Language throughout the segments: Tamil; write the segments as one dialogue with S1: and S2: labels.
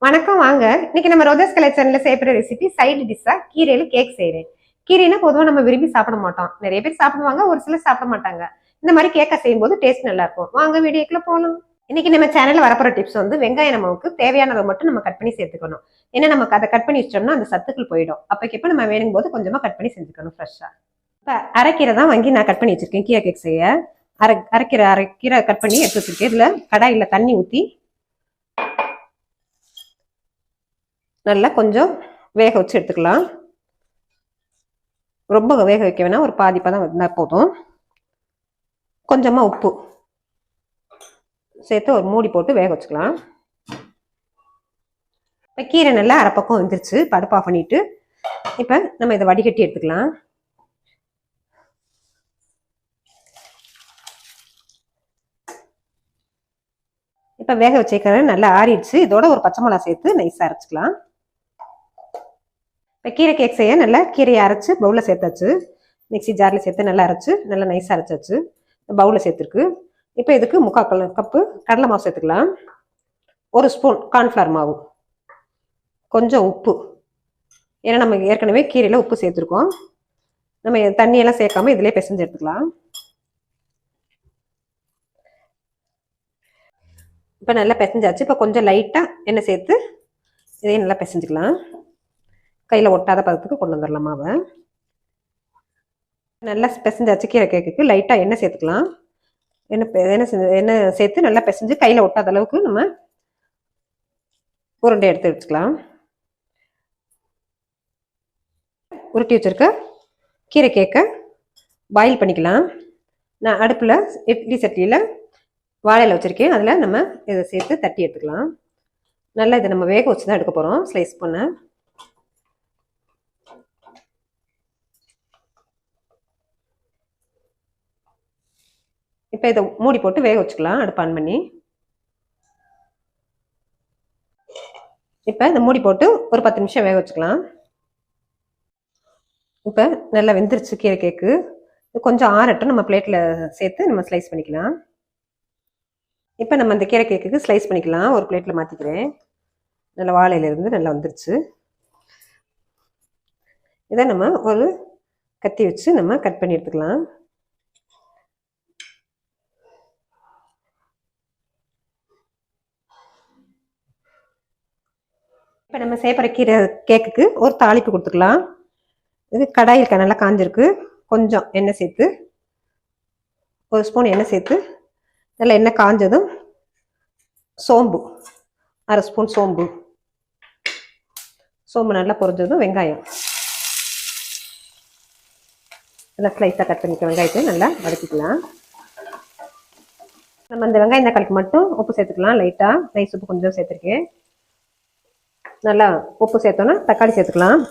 S1: வணக்கம் வாங்க. இன்னைக்கு நம்ம ரோஜஸ் கலெக்ஷன்ல செய்யப்படுற ரெசிபி சைடு டிஷ்ஷா கீரையில கேக் செய்யறேன். கீரைனா பொதுவா நம்ம விரும்பி சாப்பிட மாட்டோம். நிறைய பேர் சாப்பிடுவாங்க, ஒரு சிலர் சாப்பிட மாட்டாங்க. இந்த மாதிரி கேக்கா செய்யும் போது டேஸ்ட் நல்லா இருக்கும். வாங்க வீடியோக்குள்ள போலாம். இன்னைக்கு நம்ம சேனல்ல வரப்போற டிப்ஸ் வந்து வெங்காயம் நமக்கு தேவையானதை மட்டும் நம்ம கட் பண்ணி சேர்த்துக்கணும். ஏன்னா நமக்கு அதை கட் பண்ணி வச்சோம்னா அந்த சத்துக்கள் போயிடும். அப்பக்கப்ப நம்ம வேணும் போது கொஞ்சமா கட் பண்ணி செஞ்சுக்கணும் ஃப்ரெஷ்ஷா. இப்ப அரைக்கீரை தான் வாங்கி நான் கட் பண்ணி வச்சிருக்கேன் கீரை கேக் செய்ய. அரைக்கீரை கட் பண்ணி எடுத்து வச்சிருக்கேன். இதுல கடாயில தண்ணி ஊத்தி நல்லா கொஞ்சம் வேக வச்சு எடுத்துக்கலாம். ரொம்ப வேக வைக்க வேணாம், ஒரு பாதி பதம் வந்தால் போதும். கொஞ்சமா உப்பு சேர்த்து ஒரு மூடி போட்டு வேக வச்சுக்கலாம். இப்போ கீரை நல்லா அரைப்பக்கம் வந்துருச்சு. அடுப்பு ஆஃப் பண்ணிட்டு இப்போ நம்ம இதை வடிகட்டி எடுத்துக்கலாம். இப்போ வேக வச்சுக்கிற நல்லா ஆறிடுச்சு. இதோட ஒரு பச்சை மிளகா சேர்த்து நைஸாக அரைச்சிக்கலாம். இப்போ கீரை கேக் செய்ய நல்லா கீரையை அரைச்சு பவுலில் சேர்த்தாச்சு. மிக்சி ஜாரில் சேர்த்து நல்லா அரைச்சு நல்லா நைஸாக அரைச்சாச்சு. பவுலில் சேர்த்துருக்கு. இப்போ இதுக்கு 3/4 கப்பு கடலை மாவு சேர்த்துக்கலாம். 1 ஸ்பூன் கார்ன்ஃப்ளவர் மாவு, கொஞ்சம் உப்பு. ஏன்னா நம்ம ஏற்கனவே கீரையில் உப்பு சேர்த்துருக்கோம். நம்ம தண்ணியெல்லாம் சேர்க்காம இதிலே பிசைஞ்சு எடுத்துக்கலாம். இப்போ நல்லா பிசைஞ்சாச்சு. இப்போ கொஞ்சம் லைட்டாக எண்ணெய் சேர்த்து இதையும் நல்லா பிசைஞ்சுக்கலாம். கையில் ஒட்டாத பதத்துக்கு கொண்டு வந்துடலாம் மாவை. நல்லா பிசைஞ்சாச்சு. கீரை கேக்குக்கு லைட்டாக எண்ணெய் சேர்த்துக்கலாம். எண்ணெய் சேர்த்து நல்லா பிசைஞ்சு கையில் ஒட்டாத அளவுக்கு நம்ம உருண்டை எடுத்து வச்சுக்கலாம். உருட்டி வச்சிருக்க கீரை கேக்கை பாயில் பண்ணிக்கலாம். நான் அடுப்பில் இட்லி சட்டியில் வாழையில வச்சுருக்கேன். அதில் நம்ம இதை சேர்த்து தட்டி எடுத்துக்கலாம். நல்லா இதை நம்ம வேக வச்சு தான் எடுக்க போகிறோம். ஸ்லைஸ் பண்ண இப்போ இதை மூடி போட்டு வேக வச்சுக்கலாம். அடுப்பு ஆன் பண்ணி இப்போ இந்த மூடி போட்டு ஒரு 10 நிமிஷம் வேக வச்சுக்கலாம். இப்போ நல்லா வெந்துருச்சு கீரை கேக்கு. கொஞ்சம் ஆறட்டும், நம்ம பிளேட்டில் சேர்த்து நம்ம ஸ்லைஸ் பண்ணிக்கலாம். இப்போ நம்ம இந்த கீரை கேக்குக்கு ஸ்லைஸ் பண்ணிக்கலாம். ஒரு பிளேட்டில் மாற்றிக்கிறேன். நல்லா வாழையிலேருந்து நல்லா வந்துருச்சு. இதை நம்ம ஒரு கத்தி வச்சு நம்ம கட் பண்ணி எடுத்துக்கலாம். இப்போ நம்ம சேப்பற கீரை கேக்குக்கு ஒரு தாளிப்பு கொடுத்துக்கலாம். இது கடாயில் நல்லா காஞ்சிருக்கு. கொஞ்சம் எண்ணெய் சேர்த்து 1 ஸ்பூன் எண்ணெய் சேர்த்து நல்லா எண்ணெய் காஞ்சதும் சோம்பு 1/2 ஸ்பூன் சோம்பு நல்லா பொரிஞ்சதும் வெங்காயம் நல்லா ஸ்லைஸாக கட் பண்ணிக்க வெங்காயத்தை நல்லா வதக்கிக்கலாம். நம்ம அந்த வெங்காயம் தக்காளிக்கு மட்டும் உப்பு சேர்த்துக்கலாம். லைட்டாக நைஸ் உப்பு கொஞ்சம் சேர்த்துருக்கேன். நல்லா உப்பு சேர்த்தோன்னா தக்காளி சேர்த்துக்கலாம்.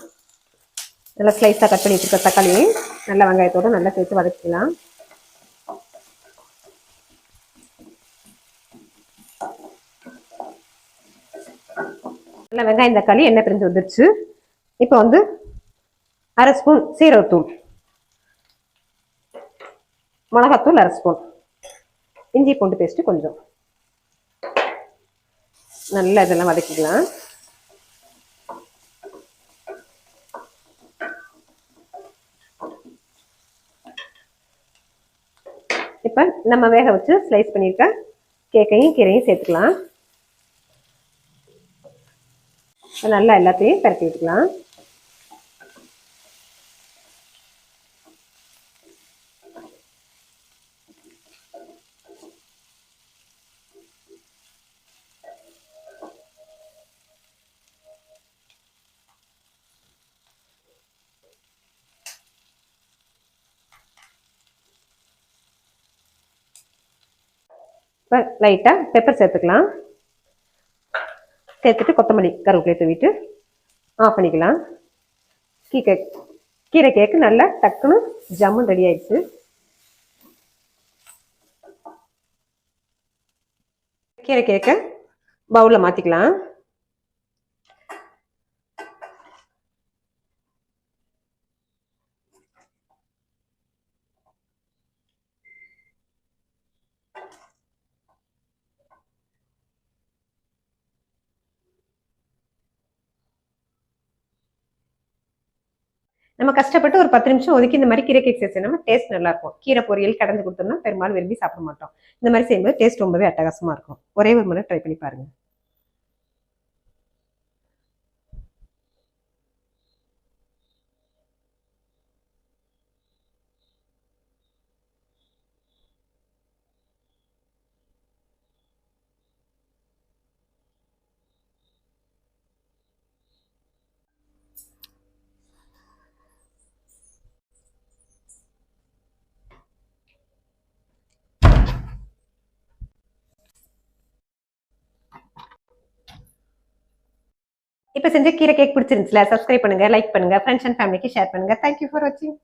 S1: நல்லா ஸ்லைஸாக கட் பண்ணி வச்சுருக்க தக்காளியை நல்லா வெங்காயத்தோடு நல்லா சேர்த்து வதக்கிக்கலாம். நல்லா வெங்காயம் தக்காளி எண்ணெய் பிரிஞ்சு வந்துருச்சு. இப்போ வந்து 1/2 ஸ்பூன் சீரகத்தூள், மிளகாத்தூள் 1/2 ஸ்பூன், இஞ்சி பூண்டு பேஸ்ட்டு கொஞ்சம், நல்லா இதெல்லாம் வதக்கிக்கலாம். இப்போ நம்ம வேக வச்சு ஸ்லைஸ் பண்ணியிருக்க கேக்கையும் கீரையும் சேர்த்துக்கலாம். நல்லா எல்லாத்தையும் பரட்டி விட்டுக்கலாம். இப்போ லைட்டாக பெப்பர் சேர்த்துக்கலாம். சேர்த்துட்டு கொத்தமல்லி கருவேப்பிலை தூவிட்டு ஆஃப் பண்ணிக்கலாம். கீரை கேக்கு நல்லா டக்குன்னு ஜம்முன்னு ரெடி ஆயிடுச்சு. கீரை கேக்கை பவுலில் மாற்றிக்கலாம். நம்ம கஷ்டப்பட்டு ஒரு 10 நிமிஷம் ஒதுக்கி இந்த மாதிரி கீரை கேக் செஞ்சோம்னா டேஸ்ட் நல்லா இருக்கும். கீரை பொரியல் கடந்து கொடுத்தோம்னா பெரும்பாலும் விரும்பி சாப்பிட மாட்டோம். இந்த மாதிரி செய்யும்போது டேஸ்ட் ரொம்பவே அட்டகாசமா இருக்கும். ஒரே ஒரு முறை ட்ரை பண்ணி பாருங்க. இப்ப செஞ்ச கீரை கேக் பிடிச்சிருந்துச்சுல, சப்ஸ்கிரைப் பண்ணுங்க, லைக் பண்ணுங்க, ஃப்ரெண்ட்ஸ் அண்ட் ஃபேமிலிக்கு ஷேர் பண்ணுங்க. தேங்க்யூ ஃபார் வாட்சிங்.